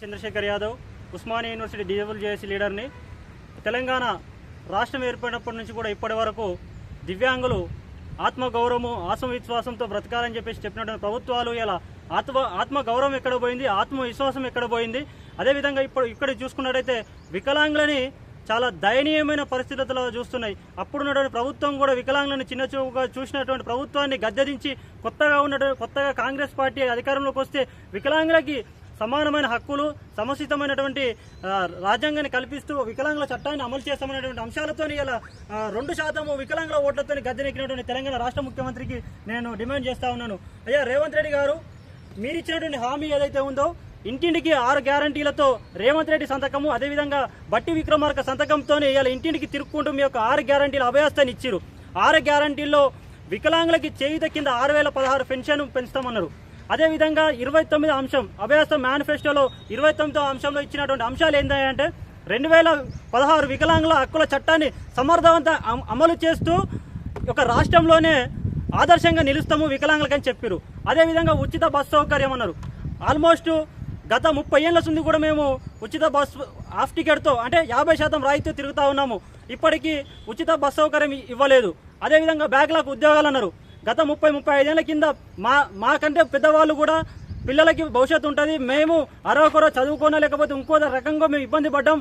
Chandrasekhar Yadav Osmania university disabled JAC లీడర్ని. తెలంగాణ రాష్ట్రం ఏర్పడినప్పటి నుంచి కూడా ఇప్పటి వరకు దివ్యాంగులు ఆత్మగౌరవము ఆత్మవిశ్వాసంతో బ్రతకాలని చెప్పినటువంటి ప్రభుత్వాలు ఇలా ఆత్మగౌరవం ఎక్కడ పోయింది, ఆత్మవిశ్వాసం ఎక్కడ పోయింది. అదేవిధంగా ఇక్కడ చూసుకున్నట్టయితే వికలాంగులని చాలా దయనీయమైన పరిస్థితుల్లో చూస్తున్నాయి. అప్పుడున్నటువంటి ప్రభుత్వం కూడా వికలాంగులను చిన్నచూపుగా చూసినటువంటి ప్రభుత్వాన్ని గద్దెదించి కొత్తగా కాంగ్రెస్ పార్టీ అధికారంలోకి వస్తే వికలాంగులకి సమానమైన హక్కులు సముచితమైనటువంటి రాజ్యాంగాన్ని కల్పిస్తూ వికలాంగుల చట్టాన్ని అమలు చేస్తామనేటువంటి అంశాలతో ఇలా 2% వికలాంగుల ఓట్లతో గద్దెనెక్కినటువంటి తెలంగాణ రాష్ట్ర ముఖ్యమంత్రికి నేను డిమాండ్ చేస్తా ఉన్నాను. అయ్యా రేవంత్ రెడ్డి గారు, మీరు ఇచ్చినటువంటి హామీ ఏదైతే ఉందో ఇంటింటికి 6 గ్యారంటీలతో రేవంత్ రెడ్డి సంతకము, అదేవిధంగా బట్టి విక్రమార్క సంతకంతోనే ఇలా ఇంటింటికి తిరుక్కుంటూ మీ యొక్క 6 గ్యారంటీల అభయాస్తాన్ని ఇచ్చారు. 6 గ్యారంటీల్లో వికలాంగులకి చేయుత కింద 6016 పెన్షన్ పెంచుతామన్నారు. అదేవిధంగా 29 అంశం అభయాస్త మేనిఫెస్టోలో 29వ అంశంలో ఇచ్చినటువంటి అంశాలు ఏంటంటే 2016 వికలాంగుల హక్కుల చట్టాన్ని సమర్థవంతంగా అమలు చేస్తూ ఒక రాష్ట్రంలోనే ఆదర్శంగా నిలుస్తాము వికలాంగులకని చెప్పారు. అదేవిధంగా ఉచిత బస్ సౌకర్యం అన్నారు. ఆల్మోస్ట్ గత 30 ఏళ్ల నుండి కూడా మేము ఉచిత బస్ హాఫ్ టికెట్తో అంటే 50% రాయితీ తిరుగుతూ ఉన్నాము. ఇప్పటికీ ఉచిత బస్ సౌకర్యం ఇవ్వలేదు. అదేవిధంగా బ్యాక్లాగ్ ఉద్యోగాలు అన్నారు. గత 30-35 ఏళ్ల కింద మాకంటే పెద్దవాళ్ళు కూడా పిల్లలకి భవిష్యత్తు ఉంటుంది, మేము అరవకొర చదువుకోనా లేకపోతే ఇంకో రకంగా మేము ఇబ్బంది పడ్డాం,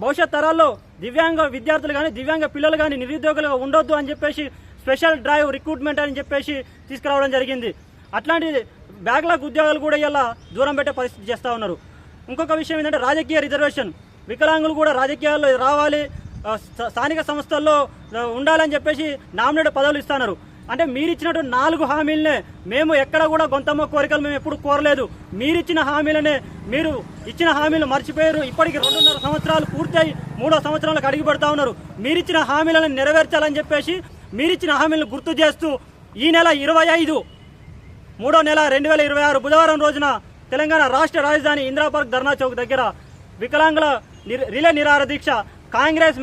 భవిష్యత్ తరాల్లో దివ్యాంగ విద్యార్థులు కానీ దివ్యాంగ పిల్లలు కానీ నిరుద్యోగులుగా ఉండొద్దు అని చెప్పేసి స్పెషల్ డ్రైవ్ రిక్రూట్మెంట్ అని చెప్పేసి తీసుకురావడం జరిగింది. అట్లాంటి బ్యాక్లాగ్ ఉద్యోగాలు కూడా ఇలా దూరం పెట్టే పరిస్థితి చేస్తూ ఉన్నారు. ఇంకొక విషయం ఏంటంటే రాజకీయ రిజర్వేషన్. వికలాంగులు కూడా రాజకీయాల్లో రావాలి, స్థానిక సంస్థల్లో ఉండాలని చెప్పేసి నామినేట్ పదవులు ఇస్తున్నారు. అంటే మీరిచ్చినటువంటి 4 హామీలనే మేము ఎక్కడ కూడా గొంతమ్మ కోరికలు మేము ఎప్పుడు కోరలేదు. మీరిచ్చిన హామీలనే మీరు ఇచ్చిన హామీలు మర్చిపోయారు. ఇప్పటికి 2.5 సంవత్సరాలు పూర్తయి 3వ సంవత్సరాలకు అడుగు పెడతా ఉన్నారు. మీరిచ్చిన హామీలను నెరవేర్చాలని చెప్పేసి మీరిచ్చిన హామీలను గుర్తు చేస్తూ ఈ నెల 25 3వ నెల 2026 బుధవారం రోజున తెలంగాణ రాష్ట్ర రాజధాని ఇందిరాపార్క్ ధర్నా చౌక్ దగ్గర వికలాంగుల రిలే నిరాహార దీక్ష కాంగ్రెస్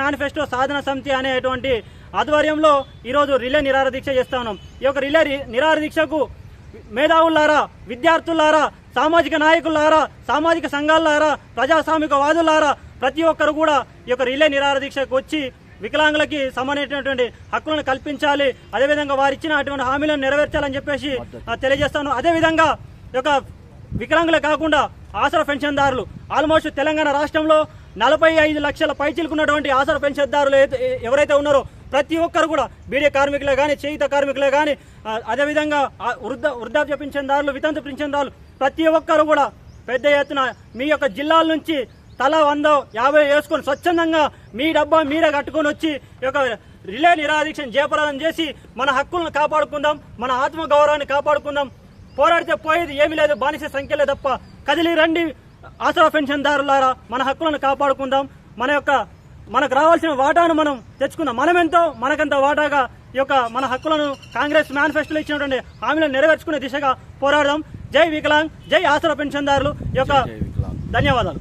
మేనిఫెస్టో సాధన సమితి అనేటువంటి ఆధ్వర్యంలో ఈరోజు రిలే నిరాహార దీక్ష చేస్తా ఉన్నాం. ఈ యొక్క రిలే నిరాహార దీక్షకు మేధావులారా, విద్యార్థులారా, సామాజిక నాయకులారా, సామాజిక సంఘాలారా, ప్రజాస్వామిక వాదులారా ప్రతి ఒక్కరు కూడా ఈ యొక్క రిలే నిరాహార దీక్షకు వచ్చి వికలాంగులకి సమానమైనటువంటి హక్కులను కల్పించాలి, అదేవిధంగా వారు ఇచ్చిన అటువంటి హామీలను నెరవేర్చాలని చెప్పేసి తెలియజేస్తాను. అదేవిధంగా ఈ యొక్క వికలాంగులే కాకుండా ఆసరా పెన్షన్దారులు ఆల్మోస్ట్ తెలంగాణ రాష్ట్రంలో 45 లక్షల పైచిలుకున్నటువంటి ఆసరా పెన్షన్దారులు ఎవరైతే ఉన్నారో ప్రతి ఒక్కరు కూడా బీడీ కార్మికులే కానీ, చేయుత కార్మికులే కానీ, అదేవిధంగా వృద్ధాప్య పెన్షన్దారులు, వితంతు పెన్షన్దారులు ప్రతి ఒక్కరు కూడా పెద్ద ఎత్తున మీ యొక్క జిల్లాల నుంచి తల 100-50 వేసుకొని స్వచ్ఛందంగా మీ డబ్బా మీరే కట్టుకొని వచ్చి ఈ యొక్క రిలే నిరాహార దీక్షను జయప్రదం చేసి మన హక్కులను కాపాడుకుందాం, మన ఆత్మగౌరవాన్ని కాపాడుకుందాం. పోరాడితే పోయేది ఏమీ లేదు, బానిస సంఖ్యలే తప్ప. కదిలి రండి ఆసరా పెన్షన్దారులారా, మన హక్కులను కాపాడుకుందాం. మనకు రావాల్సిన వాటాను మనం తెచ్చుకుందాం. మనమెంతో మనకంత వాటాగా ఈ యొక్క మన హక్కులను కాంగ్రెస్ మేనిఫెస్టోలో ఇచ్చినటువంటి హామీలను నెరవేర్చుకునే దిశగా పోరాడదాం. జై వికలాంగ్, జై ఆసరా పెన్షన్దారులు. ఈ యొక్క ధన్యవాదాలు.